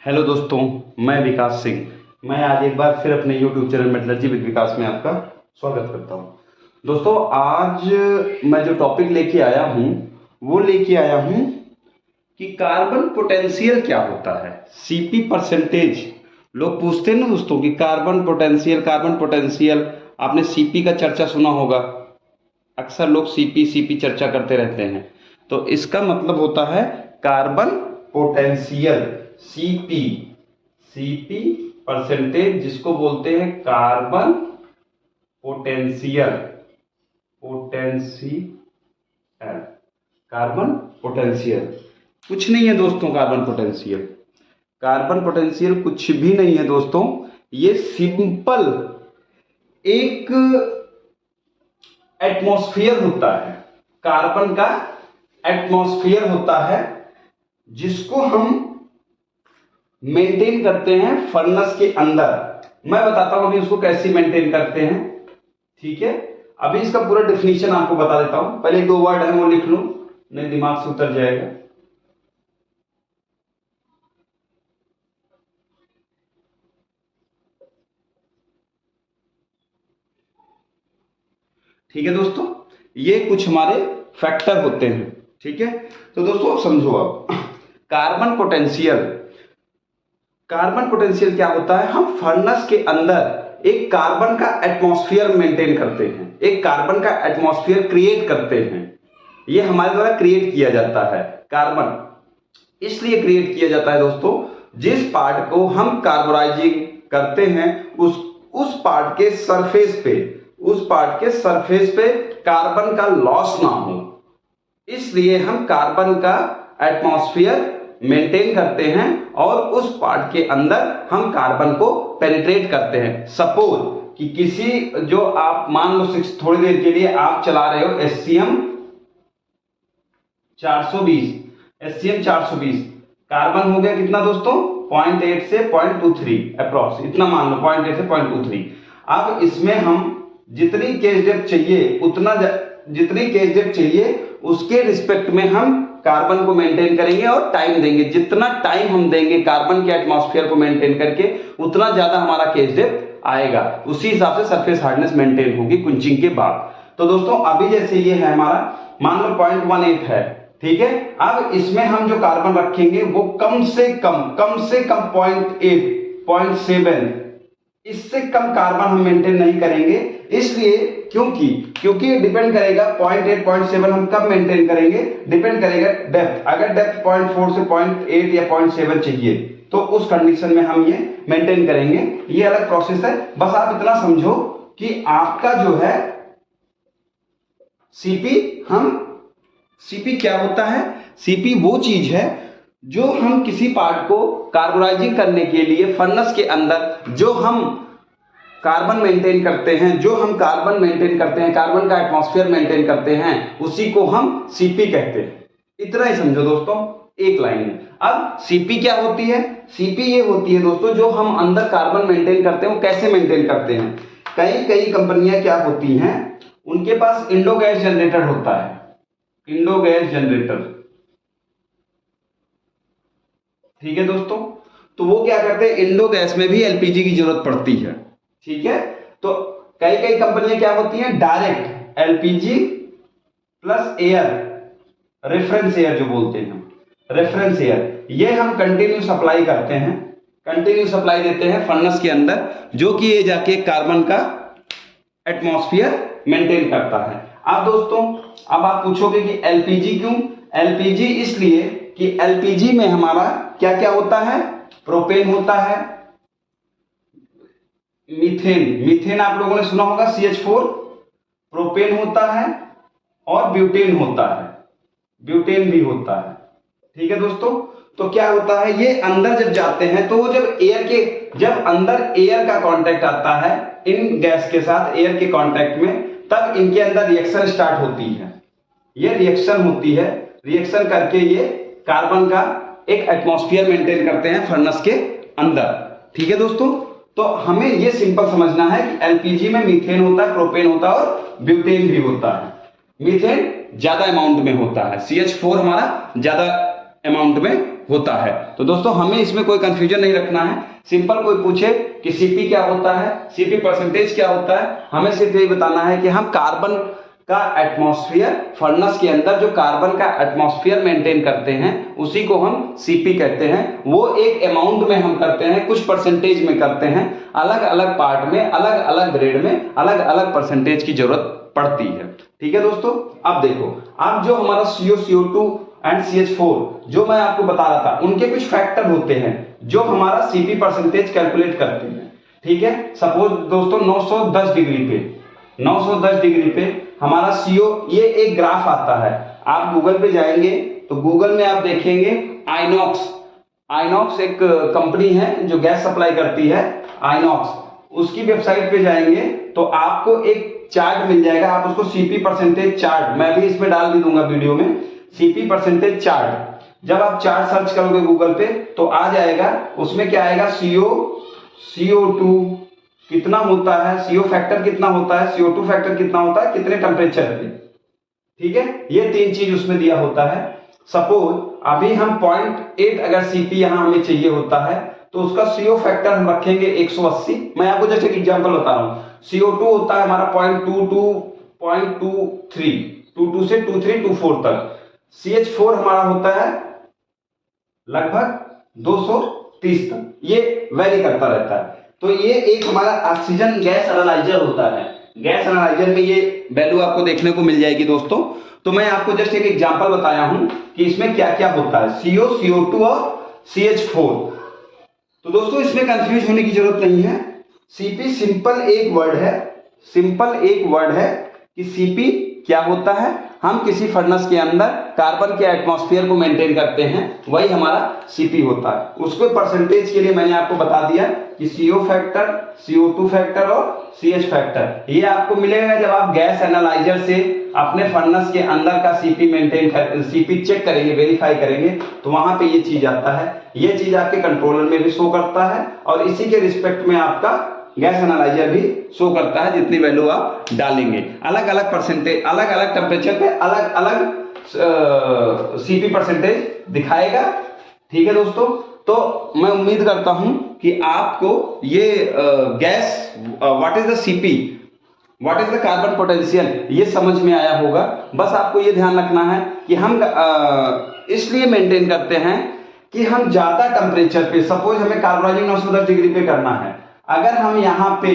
Hello दोस्तों, मैं विकास सिंह। मैं आज एक बार फिर अपने YouTube चैनल मेटलर्जी विद विकास में आपका स्वागत करता हूं। दोस्तों, आज मैं जो टॉपिक लेके आया हूं वो लेके आया हूं कि कार्बन पोटेंशियल क्या होता है, सीपी परसेंटेज। लोग पूछते हैं ना दोस्तों कि कार्बन पोटेंशियल आपने सीपी का चर्चा सुना होगा। अक्सर लोग सीपी सीपी चर्चा करते रहते हैं। तो इसका मतलब होता है carbon potential, CP. CP percentage जिसको बोलते हैं carbon potential. Potential, carbon potential कुछ नहीं है दोस्तों। कार्बन पोटेंशियल कुछ भी नहीं है दोस्तों। ये सिंपल एक एटमॉस्फेयर होता है। कार्बन का एटमॉस्फेयर होता है जिसको हम मेंटेन करते हैं फर्नेस के अंदर। मैं बताता हूं अभी उसको कैसे मेंटेन करते हैं, ठीक है। अभी इसका पूरा डेफिनेशन आपको बता देता हूं। पहले 2 वर्ड है वो लिख लूं, नहीं दिमाग से उतर जाएगा। ठीक है दोस्तों, ये कुछ हमारे फैक्टर होते हैं, ठीक है। तो दोस्तों समझो अब कार्बन पोटेंशियल क्या होता है। हम फर्नेस के अंदर एक कार्बन का एटमॉस्फेयर मेंटेन करते हैं, एक कार्बन का एटमॉस्फेयर क्रिएट करते हैं। ये हमारे द्वारा क्रिएट किया जाता है। कार्बन इसलिए क्रिएट किया जाता है दोस्तों, जिस पार्ट को हम कार्बोनाइजिंग करते हैं उस पार्ट के सरफेस पे कार्बन का लॉस ना हो, इसलिए हम कार्बन का एटमॉस्फेयर मेंटेन करते हैं और उस पार्ट के अंदर हम कार्बन को पेनिट्रेट करते हैं। सपोज कि किसी जो आप मान लो थोड़ी देर के लिए आप चला रहे हो SCM 420, कार्बन हो गया कितना दोस्तों, 0.8 से 0.23 अप्रॉक्स, इतना मान लो 0.8 से 0.23। अब इसमें हम जितनी केज डेप्थ चाहिए उसके रिस्पेक्ट में हम कार्बन को मेंटेन करेंगे और टाइम देंगे। जितना टाइम हम देंगे कार्बन के एटमॉस्फेयर को मेंटेन करके, उतना ज्यादा हमारा केज डेप्थ आएगा। उसी हिसाब से सरफेस हार्डनेस मेंटेन होगी कुंचिंग के बाद। तो दोस्तों अभी जैसे ये है हमारा, मान लो 0.18 है, ठीक है। अब इसमें हम जो कार्बन रखेंगे वो कम से कम 0.8 0.7, इससे कम कार्बन हम मेंटेन नहीं करेंगे। इसलिए क्योंकि ये डिपेंड करेगा 0.8 0.7 हम कब मेंटेन करेंगे, डिपेंड करेगा डेप्थ। अगर डेप्थ 0.4 से 0.8 या 0.7 चाहिए तो उस कंडीशन में हम ये मेंटेन करेंगे। ये अलग प्रोसेस है। बस आप इतना समझो कि आपका जो है सीपी क्या होता है। सीपी वो चीज है जो हम किसी पार्ट को कार्बोनाइजिंग करने के लिए फर्नेस के अंदर जो हम कार्बन मेंटेन करते हैं, कार्बन का एटमॉस्फेयर मेंटेन करते हैं, उसी को हम सीपी कहते हैं। इतना ही समझो दोस्तों, एक लाइन में। अब सीपी क्या होती है। सीपी ये होती है दोस्तों, जो हम अंदर कार्बन मेंटेन करते हैं वो कैसे मेंटेन करते हैं। कई कंपनियां क्या होती हैं, उनके पास इंडो गैस जनरेटर होता है, इंडो गैस जनरेटर, ठीक है दोस्तों। तो वो क्या करते हैं, इंडो गैस में भी एलपीजी की जरूरत पड़ती है, ठीक है। तो कई कंपनियां क्या होती हैं, direct LPG plus air, reference air जो बोलते हैं, रेफरेंस एयर, ये हम कंटिन्यू सप्लाई करते हैं, कंटिन्यू सप्लाई देते हैं फर्नेस के अंदर, जो कि ये जाके कार्बन का एटमॉस्फेयर मेंटेन करता है। अब दोस्तों अब आप पूछोगे कि एलपीजी क्यों। एलपीजी इसलिए कि एलपीजी में हमारा क्या क्या होता है, प्रोपेन होता है, मीथेन आप लोगों ने सुना होगा CH4, प्रोपेन होता है और ब्यूटेन होता है, ब्यूटेन भी होता है, ठीक है दोस्तों। तो क्या होता है, ये अंदर जब जाते हैं तो जब अंदर एयर का कांटेक्ट आता है इन गैस के साथ, एयर के कांटेक्ट में, तब इनके अंदर रिएक्शन स्टार्ट होती है। ये रिएक्शन होती है, रिएक्शन करके ये कार्बन का एक एटमॉस्फेयर मेंटेन करते हैं फर्नेस के अंदर, ठीक है दोस्तों। तो हमें ये सिंपल समझना है कि एलपीजी में मीथेन होता है, प्रोपेन होता है और ब्यूटेन भी होता है। मीथेन ज्यादा अमाउंट में होता है, CH4 हमारा ज्यादा अमाउंट में होता है। तो दोस्तों हमें इसमें कोई कंफ्यूजन नहीं रखना है। सिंपल कोई पूछे कि सीपी क्या होता है, सीपी परसेंटेज क्या होता है, हमें सिर्फ यही बताना है कि हम कार्बन का एटमॉस्फेयर, फर्नेस के अंदर जो कार्बन का एटमॉस्फेयर मेंटेन करते हैं उसी को हम सीपी कहते हैं। वो एक अमाउंट में हम करते हैं, कुछ परसेंटेज में करते हैं, अलग अलग पार्ट में, अलग अलग ग्रेड में अलग अलग परसेंटेज की जरूरत पड़ती है। ठीक है दोस्तों, अब देखो, अब जो हमारा CO, CO2 एंड CH4 जो मैं आपको बता रहा था, उनके कुछ फैक्टर होते हैं जो हमारा सीपी परसेंटेज कैलकुलेट करते हैं। ठीक है, सपोज दोस्तों 910 डिग्री पे हमारा CO, ये एक ग्राफ आता है, आप गूगल पे जाएंगे तो गूगल में आप देखेंगे आइनॉक्स एक कंपनी है जो गैस सप्लाई करती है, आइनॉक्स, उसकी वेबसाइट पे जाएंगे तो आपको एक चार्ट मिल जाएगा, आप उसको सीपी परसेंटेज चार्ट, मैं भी इसमें डाल भी दूंगा वीडियो में, सीपी परसेंटेज चार्ट। जब आप चार्ट सर्च करोगे गूगल पे तो आ जाएगा, उसमें क्या आएगा, CO2 कितना होता है, CO फैक्टर कितना होता है, CO2 फैक्टर कितना होता है, कितने टेम्परेचर पे। ठीक है, ये 3 चीज उसमें दिया होता है। सपोज अभी हम 0.8 अगर सीपी यहां हमें चाहिए होता है तो उसका CO फैक्टर हम रखेंगे 180। मैं आपको जैसे एक एग्जांपल बता रहा हूं, CO2 होता है हमारा 0.22, 0.23, 22 से 23, 24 तक। CH4 हमारा होता है लगभग 230 तक, ये वेरी करता रहता है। तो ये एक हमारा ऑक्सीजन गैस एनालाइजर होता है। गैस एनालाइजर में ये वैल्यू आपको देखने को मिल जाएगी दोस्तों। तो मैं आपको जस्ट एक एग्जांपल बताया हूं कि इसमें क्या क्या होता है, CO, CO2 और CH4। तो दोस्तों इसमें कंफ्यूज होने की जरूरत नहीं है। सीपी सिंपल एक वर्ड है कि सीपी क्या होता है, हम किसी फर्नेस के अंदर कार्बन के एटमॉस्फेयर को मेंटेन करते हैं, वही हमारा सीपी होता है। उसको परसेंटेज के लिए मैंने आपको बता दिया कि CO फैक्टर, CO2 फैक्टर और CH फैक्टर, ये आपको मिलेगा जब आप गैस एनालाइजर से अपने फर्नेस के अंदर का सीपी चेक करेंगे, वेरीफाई करेंगे, तो वहां पे ये चीज आता है। ये चीज आपके कंट्रोलर में भी शो करता है और इसी के रिस्पेक्ट में आपका गैस एनालाइजर भी शो करता है, जितनी वैल्यू आप डालेंगे, अलग अलग परसेंटेज, अलग अलग टेम्परेचर पे अलग अलग सीपी परसेंटेज दिखाएगा। ठीक है दोस्तों, तो मैं उम्मीद करता हूं कि आपको ये gas what is the CP, what is the carbon potential, ये समझ में आया होगा। बस आपको ये ध्यान रखना है कि हम इसलिए मेंटेन करते हैं कि हम ज्यादा टेम्परेचर पे, सपोज हमें कार्बोनाइजिंग 910 डिग्री पे करना है, अगर हम यहां पे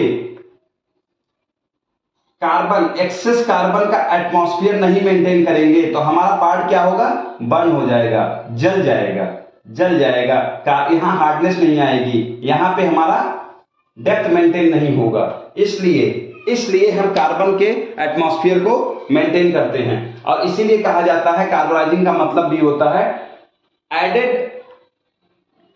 एक्सेस कार्बन का एटमॉस्फेयर नहीं मेंटेन करेंगे तो हमारा पार्ट क्या होगा, बर्न हो जाएगा, जल जाएगा। यहां हार्डनेस नहीं आएगी, यहां पे हमारा डेप्थ मेंटेन नहीं होगा। इसलिए हम कार्बन के एटमॉस्फेयर को मेंटेन करते हैं। और इसीलिए कहा जाता है, कार्बोनाइजिंग का मतलब भी होता है added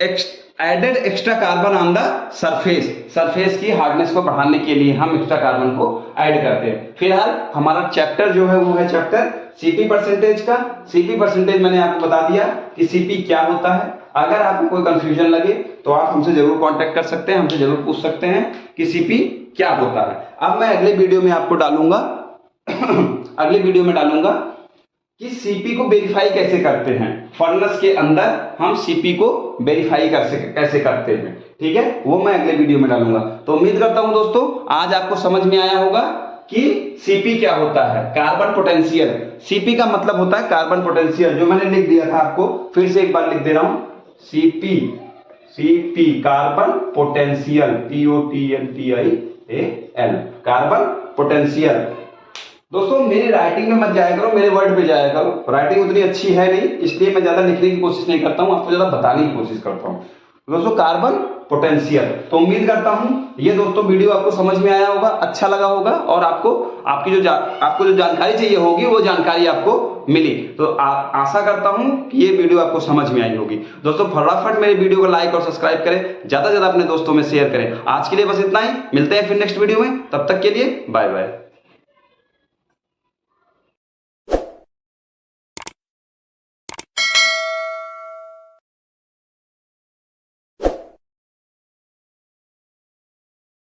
extra carbon on the surface की हार्डनेस को बढ़ाने के लिए हम एक्स्ट्रा कार्बन को ऐड करते हैं। फिलहाल हमारा चैप्टर जो है वो है चैप्टर सीपी परसेंटेज का। सीपी परसेंटेज मैंने आपको बता दिया कि सीपी क्या होता है। अगर आपको कोई कंफ्यूजन लगे तो आप हमसे जरूर कांटेक्ट कर सकते हैं, हमसे जरूर पूछ सकते हैं कि सीपी क्या होता है। अब मैं अगले वीडियो में आपको डालूंगा कि सीपी को वेरीफाई कैसे करते हैं, फर्नेस के अंदर हम सीपी को वेरीफाई कैसे करते हैं। ठीक है, वो मैं अगले वीडियो में डालूंगा। तो उम्मीद करता हूं दोस्तों आज आपको समझ में आया होगा कि सीपी क्या होता है, कार्बन पोटेंशियल। सीपी का मतलब होता है कार्बन पोटेंशियल, जो मैंने लिख दिया था आपको, फिर से एक बार लिख दे रहा हूं, CP carbon potential, POTENTIAL, carbon potential. दोस्तों मेरी राइटिंग में मत जाया करो, मेरे वर्ड पे जाया करो। राइटिंग उतनी अच्छी है नहीं, इसलिए मैं ज्यादा लिखने की कोशिश नहीं करता हूं, आपको ज्यादा बताने की कोशिश करता हूं। दोस्तों कार्बन पोटेंशियल, तो उम्मीद करता हूं ये दोस्तों वीडियो आपको समझ में आया होगा, अच्छा लगा होगा और आपको जो जानकारी चाहिए होगी वो जानकारी आपको मिली। तो आशा करता हूं कि ये वीडियो आपको समझ में आई होगी। दोस्तों फटाफट मेरे वीडियो को लाइक और सब्सक्राइब करें, ज्यादा से ज्यादा अपने दोस्तों में शेयर करें। आज के लिए बस इतना ही, मिलते हैं फिर नेक्स्ट वीडियो में, तब तक के लिए बाय बाय।